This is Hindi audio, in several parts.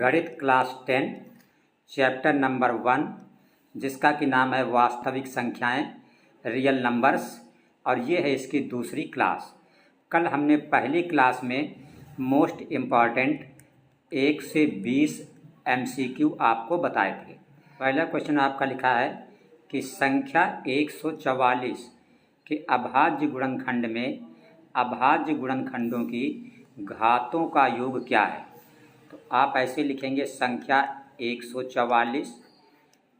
गणित क्लास 10 चैप्टर नंबर 1 जिसका कि नाम है वास्तविक संख्याएं रियल नंबर्स, और ये है इसकी दूसरी क्लास। कल हमने पहली क्लास में मोस्ट इम्पॉर्टेंट 1 से 20 MCQ आपको बताए थे। पहला क्वेश्चन आपका लिखा है कि संख्या 144 के अभाज्य गुणनखंड में अभाज्य गुणनखंडों की घातों का योग क्या है। तो आप ऐसे लिखेंगे संख्या 144,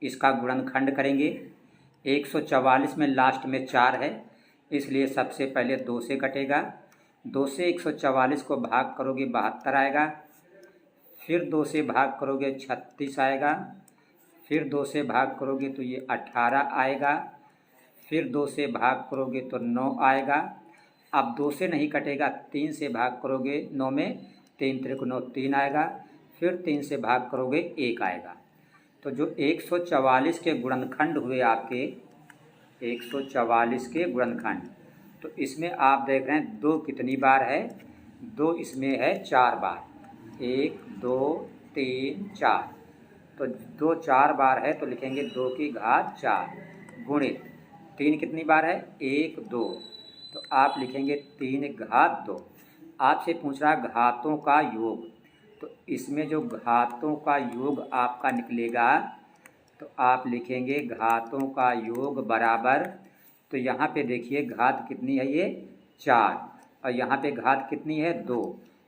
इसका गुणनखंड करेंगे। 144 में लास्ट में 4 है, इसलिए सबसे पहले 2 से कटेगा। 2 से 144 को भाग करोगे 72 आएगा, फिर 2 से भाग करोगे 36 आएगा, फिर 2 से भाग करोगे तो ये 18 आएगा, फिर 2 से भाग करोगे तो 9 आएगा। अब 2 से नहीं कटेगा, 3 से भाग करोगे 9 में 3 त्रिक 9 3 आएगा, फिर 3 से भाग करोगे 1 आएगा। तो जो 144 के गुणनखंड हुए आपके 144 के गुणनखंड, तो इसमें आप देख रहे हैं 2 कितनी बार है, 2 इसमें है 4 बार, 1 2 3 4। तो 2 4 बार है तो लिखेंगे 2 की घात 4 गुणित 3 कितनी बार है 1 2, तो आप लिखेंगे 3 घात 2। आपसे पूछ रहा घातों का योग, तो इसमें जो घातों का योग आपका निकलेगा तो आप लिखेंगे घातों का योग बराबर, तो यहाँ पे देखिए घात कितनी है ये 4 और यहाँ पे घात कितनी है 2,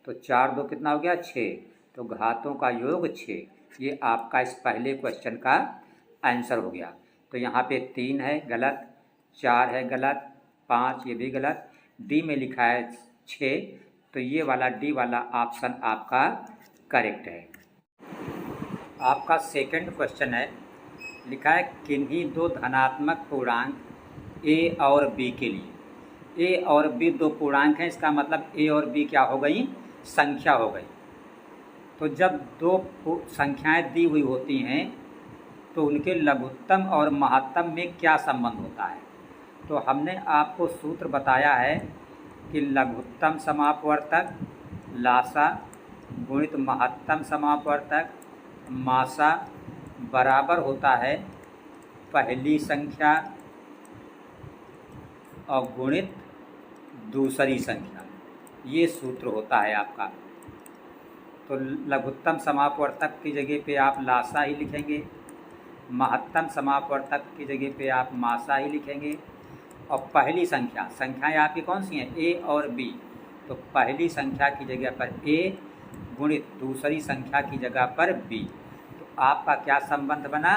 तो 4 2 कितना हो गया 6, तो घातों का योग 6। ये आपका इस पहले क्वेश्चन का आंसर हो गया। तो यहाँ पे 3 है गलत, 4 है गलत, 5 ये भी गलत, डी में लिखा है 6, तो ये वाला डी वाला ऑप्शन आपका करेक्ट है। आपका सेकंड क्वेश्चन है, लिखा है किन्हीं दो धनात्मक पूर्णांक ए और बी के लिए। ए और बी दो पूर्णांक हैं, इसका मतलब ए और बी क्या हो गई, संख्या हो गई। तो जब दो संख्याएं दी हुई होती हैं तो उनके लघुत्तम और महत्तम में क्या संबंध होता है। तो हमने आपको सूत्र बताया है कि लघुत्तम समापवर्तक लासा गुणित महत्तम समापवर्तक मासा बराबर होता है पहली संख्या और गुणित दूसरी संख्या। ये सूत्र होता है आपका। तो लघुत्तम समापवर्तक की जगह पे आप लासा ही लिखेंगे, महत्तम समापवर्तक की जगह पे आप मासा ही लिखेंगे, और पहली संख्याएं आपकी कौन सी हैं ए और बी, तो पहली संख्या की जगह पर ए गुणित दूसरी संख्या की जगह पर बी। तो आपका क्या संबंध बना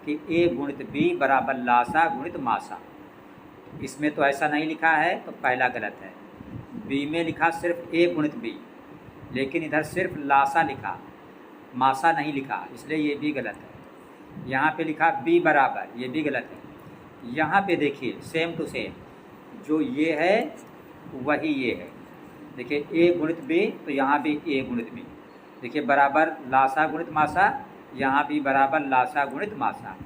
कि ए गुणित बी बराबर लासा गुणित मासा। इसमें तो ऐसा नहीं लिखा है तो पहला गलत है। बी में लिखा सिर्फ ए गुणित बी, लेकिन इधर सिर्फ लासा लिखा, मासा नहीं लिखा, इसलिए ये भी गलत है। यहाँ पे लिखा बी बराबर, ये भी गलत है। यहाँ पे देखिए सेम टू सेम, जो ये है वही ये है। देखिए ए गुणित बी, तो यहाँ भी ए गुणित बी, देखिए बराबर लासा गुणित मासा, यहाँ भी बराबर लासा गुणित मासा।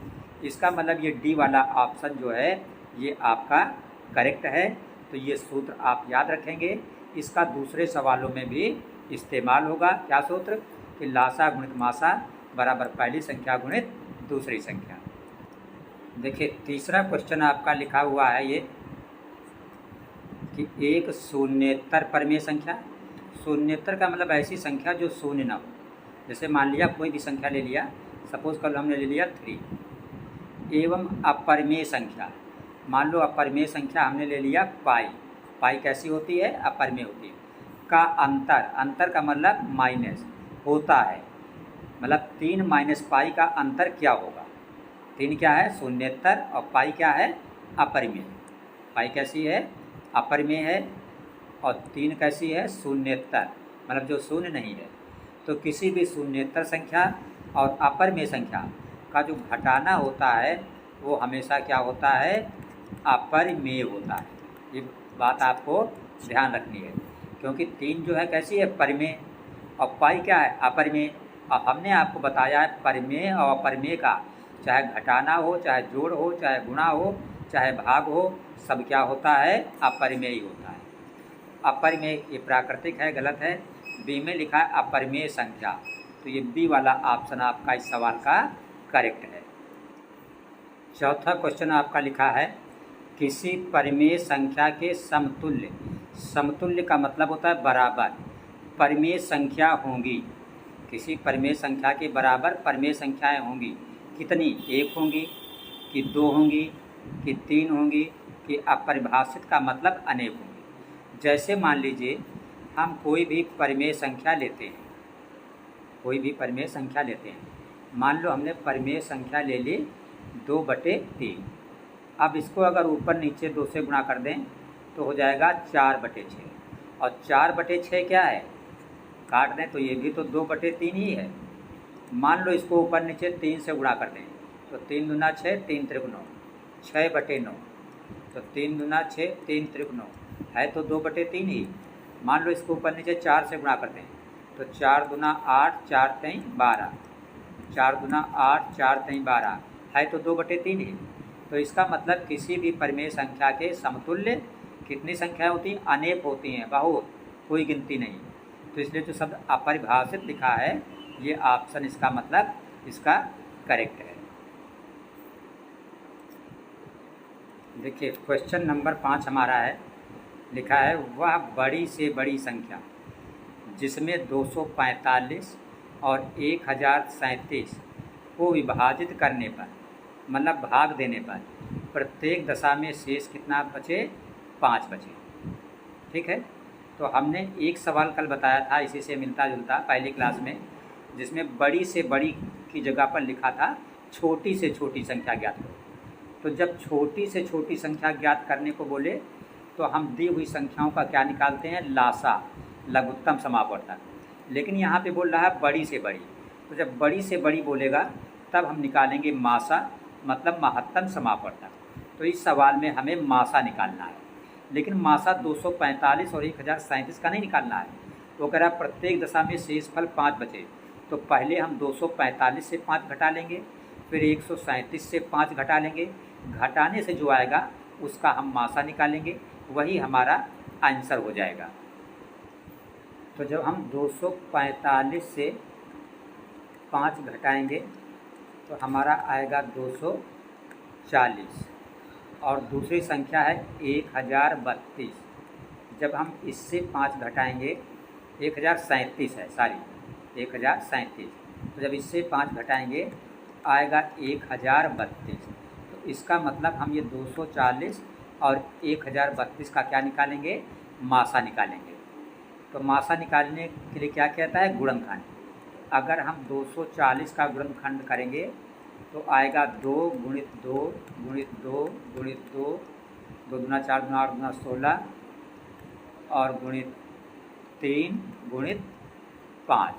इसका मतलब ये डी वाला ऑप्शन जो है ये आपका करेक्ट है। तो ये सूत्र आप याद रखेंगे, इसका दूसरे सवालों में भी इस्तेमाल होगा। क्या सूत्र कि लासा गुणित मासा बराबर पहली संख्या गुणित दूसरी संख्या। देखिए तीसरा क्वेश्चन आपका लिखा हुआ है ये कि एक शून्येतर परमेय संख्या। शून्येतर का मतलब ऐसी संख्या जो शून्य न हो। जैसे मान लिया कोई भी संख्या ले लिया, सपोज कल हमने ले लिया 3, एवं अपरमेय संख्या। मान लो अपरमेय संख्या हमने ले लिया पाई। पाई कैसी होती है, अपरमेय होती है। का अंतर का मतलब माइनस होता है, मतलब 3 माइनस पाई का अंतर क्या होगा। 3 क्या है शून्येतर और पाई क्या है अपरिमेय। पाई कैसी है अपरिमेय है और 3 कैसी है शून्येतर, मतलब जो शून्य नहीं है। तो किसी भी शून्येतर संख्या और अपरिमेय संख्या का जो घटाना होता है वो हमेशा क्या होता है अपरिमेय होता है। ये बात आपको ध्यान रखनी है, क्योंकि 3 जो है कैसी है परिमेय और पाई क्या है अपरिमेय। अब हमने आपको बताया है परिमेय और अपरिमेय का चाहे घटाना हो, चाहे जोड़ हो, चाहे गुणा हो, चाहे भाग हो, सब क्या होता है अपरिमेय ही होता है। अपरिमेय ये प्राकृतिक है, गलत है। बी में लिखा है अपरिमेय संख्या, तो ये बी वाला ऑप्शन आपका इस सवाल का करेक्ट है। चौथा क्वेश्चन आपका लिखा है किसी परिमेय संख्या के समतुल्य, समतुल्य का मतलब होता है बराबर, परिमेय संख्या होंगी। किसी परिमेय संख्या के बराबर परिमेय संख्याएं होंगी, कितनी? एक होंगी कि दो होंगी कि तीन होंगी कि अपरिभाषित का मतलब अनेक होंगी। जैसे मान लीजिए हम कोई भी परिमेय संख्या लेते हैं, कोई भी परिमेय संख्या लेते हैं, मान लो हमने परिमेय संख्या ले ली 2/3। अब इसको अगर ऊपर नीचे 2 से गुणा कर दें तो हो जाएगा 4/6, और 4/6 क्या है? काट दें तो ये भी तो 2/3 ही है। मान लो इसको ऊपर नीचे 3 से गुणा कर दें तो 3 दूना 6, 3 त्रिक 9, 6/9। तो 3 दूना 6, 3 त्रिक 9 है तो 2/3 ही। मान लो इसको ऊपर नीचे 4 से गुणा कर दें तो 4 दूना 8, 4 3 12, 4 दूना 8, 4 3 12 है तो 2/3 ही। तो इसका मतलब किसी भी परिमेय संख्या के समतुल्य कितनी संख्याएं होती हैं? अनेक होती हैं, बहुत, कोई गिनती नहीं। तो इसलिए जो शब्द अपरिभाषित लिखा है ये ऑप्शन इसका मतलब इसका करेक्ट है। देखिए क्वेश्चन नंबर 5 हमारा है, लिखा है वह बड़ी से बड़ी संख्या जिसमें 245 और 1037 को विभाजित करने पर, मतलब भाग देने पर, प्रत्येक दशा में शेष कितना बचे? 5 बचे। ठीक है, तो हमने एक सवाल कल बताया था इसी से मिलता जुलता पहली क्लास में, जिसमें बड़ी से बड़ी की जगह पर लिखा था छोटी से छोटी संख्या ज्ञात करो। तो जब छोटी से छोटी संख्या ज्ञात करने को बोले तो हम दी हुई संख्याओं का क्या निकालते हैं? लासा, लघुत्तम समापवर्तक। लेकिन यहाँ पे बोल रहा है बड़ी से बड़ी, तो जब बड़ी से बड़ी बोलेगा तब हम निकालेंगे मासा, मतलब महत्तम समापवर्तक। तो इस सवाल में हमें मासा निकालना है, लेकिन मासा 245 और 1037 का नहीं निकालना है। वो कह रहा है प्रत्येक दशा में शेषफल 5 बचे, तो पहले हम 245 से 5 घटा लेंगे, फिर 137 से 5 घटा लेंगे, घटाने से जो आएगा उसका हम मासा निकालेंगे, वही हमारा आंसर हो जाएगा। तो जब हम 245 से 5 घटाएंगे तो हमारा आएगा 240, और दूसरी संख्या है 1032। जब हम इससे 5 घटाएंगे, 1037 है, सॉरी 1037, तो जब इससे 5 घटाएंगे आएगा 1032। तो इसका मतलब हम ये 240 और 1032 का क्या निकालेंगे? मासा निकालेंगे। तो मासा निकालने के लिए क्या कहता है? गुणनखंड। अगर हम 240 का गुणनखंड करेंगे तो आएगा 2 गुणित 2 गुणित 2 गुणित 2, 2 दूना 4 दूना 8 दूना 16, और गुणित 3 गुणित 5,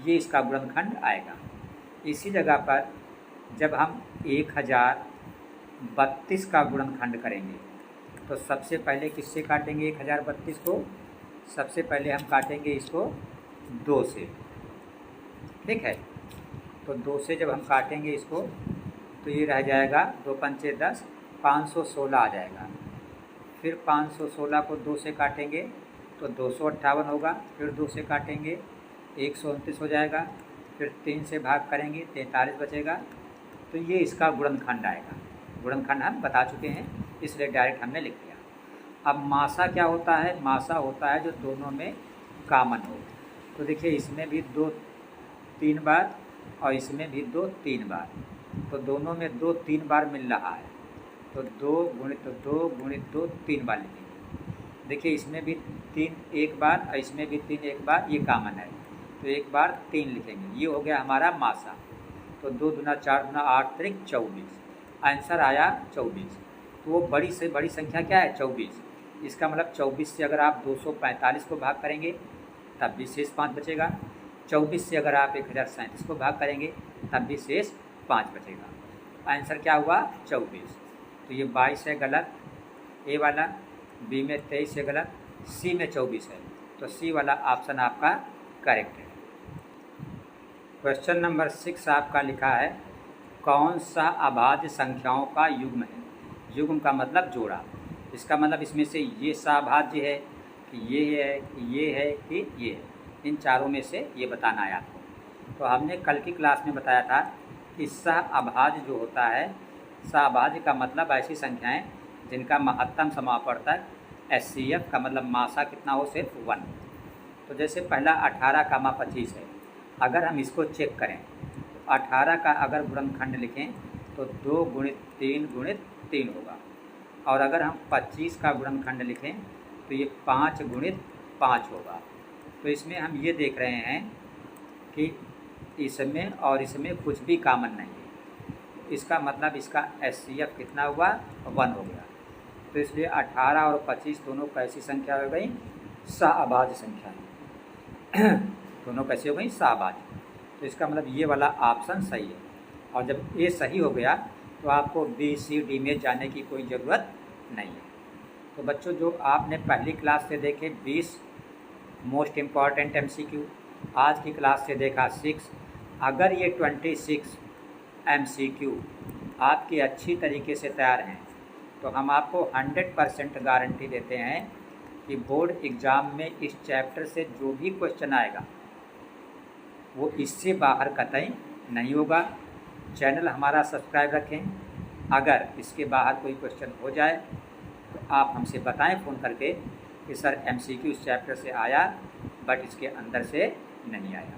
ये इसका गुणनखंड आएगा। इसी जगह पर जब हम 1032 का गुणनखंड करेंगे तो सबसे पहले किससे काटेंगे 1032 को? सबसे पहले हम काटेंगे इसको 2 से। ठीक है, तो 2 से जब हम काटेंगे इसको तो ये रह जाएगा 2 पंचे 10, 516 आ जाएगा। फिर 516 को 2 से काटेंगे तो 258 होगा, फिर 2 से काटेंगे 129 हो जाएगा, फिर 3 से भाग करेंगे 43 बचेगा। तो ये इसका गुणनखंड आएगा। गुणनखंड हम बता चुके हैं, इसलिए डायरेक्ट हमने लिख दिया। अब मासा क्या होता है? मासा होता है जो दोनों में कॉमन हो। तो देखिए इसमें भी 2 3 बार और इसमें भी 2 3 बार, तो दोनों में 2 3 बार मिल रहा है, तो 2 गुणित 2 गुणित 2 3 बार लिखेंगे। देखिए इसमें भी 3 एक बार और इसमें भी 3 एक बार, ये कॉमन है, तो एक बार 3 लिखेंगे। ये हो गया हमारा मासा। तो 2 दूना 4 दूना 8 त्रिक 24, आंसर आया 24। तो वो बड़ी से बड़ी संख्या क्या है? 24। इसका मतलब 24 से अगर आप 245 को भाग करेंगे तब भी शेष 5 बचेगा। 24 से अगर आप 1037 को भाग करेंगे तब भी शेष 5 बचेगा। आंसर क्या हुआ? 24। तो ये 22 है गलत, ए वाला, बी में 23 है गलत, सी में 24 है, तो सी वाला ऑप्शन आपका करेक्ट है। क्वेश्चन नंबर 6 आपका लिखा है कौन सा अभाज्य संख्याओं का युग्म है? युग्म का मतलब जोड़ा। इसका मतलब इसमें से ये सा अभाज्य है कि ये है कि ये है कि ये है, इन चारों में से ये बताना है आपको। तो हमने कल की क्लास में बताया था कि सहअभाज्य जो होता है, सहअभाज्य का मतलब ऐसी संख्याएं जिनका महत्तम समापवर्तक HCF का मतलब मासा कितना हो, सिर्फ 1। तो जैसे पहला 18 कामा 25 है, अगर हम इसको चेक करें तो 18 का अगर गुणनखंड लिखें तो 2 गुणित 3 गुणित 3 होगा, और अगर हम 25 का गुणनखंड लिखें तो ये 5 गुणित 5 होगा। तो इसमें हम ये देख रहे हैं कि इसमें और इसमें कुछ भी कॉमन नहीं है, इसका मतलब इसका HCF कितना हुआ, 1 हो गया। तो इसलिए 18 और 25 दोनों कैसी संख्या हो गई, सहअभाज्य संख्या दोनों कैसे हो गई, सहअभाज्य। तो इसका मतलब ये वाला ऑप्शन सही है। और जब ये सही हो गया तो आपको BCD में जाने की कोई ज़रूरत नहीं है। तो बच्चों, जो आपने पहली क्लास से देखे 20 मोस्ट इम्पॉर्टेंट MCQ, आज की क्लास से देखा 6, अगर ये 26 MCQ आपके अच्छी तरीके से तैयार हैं तो हम आपको 100% गारंटी देते हैं कि बोर्ड एग्ज़ाम में इस चैप्टर से जो भी क्वेश्चन आएगा वो इससे बाहर कतई नहीं होगा। चैनल हमारा सब्सक्राइब रखें। अगर इसके बाहर कोई क्वेश्चन हो जाए तो आप हमसे बताएं फ़ोन करके कि सर MCQ इस चैप्टर से आया बट इसके अंदर से नहीं आया।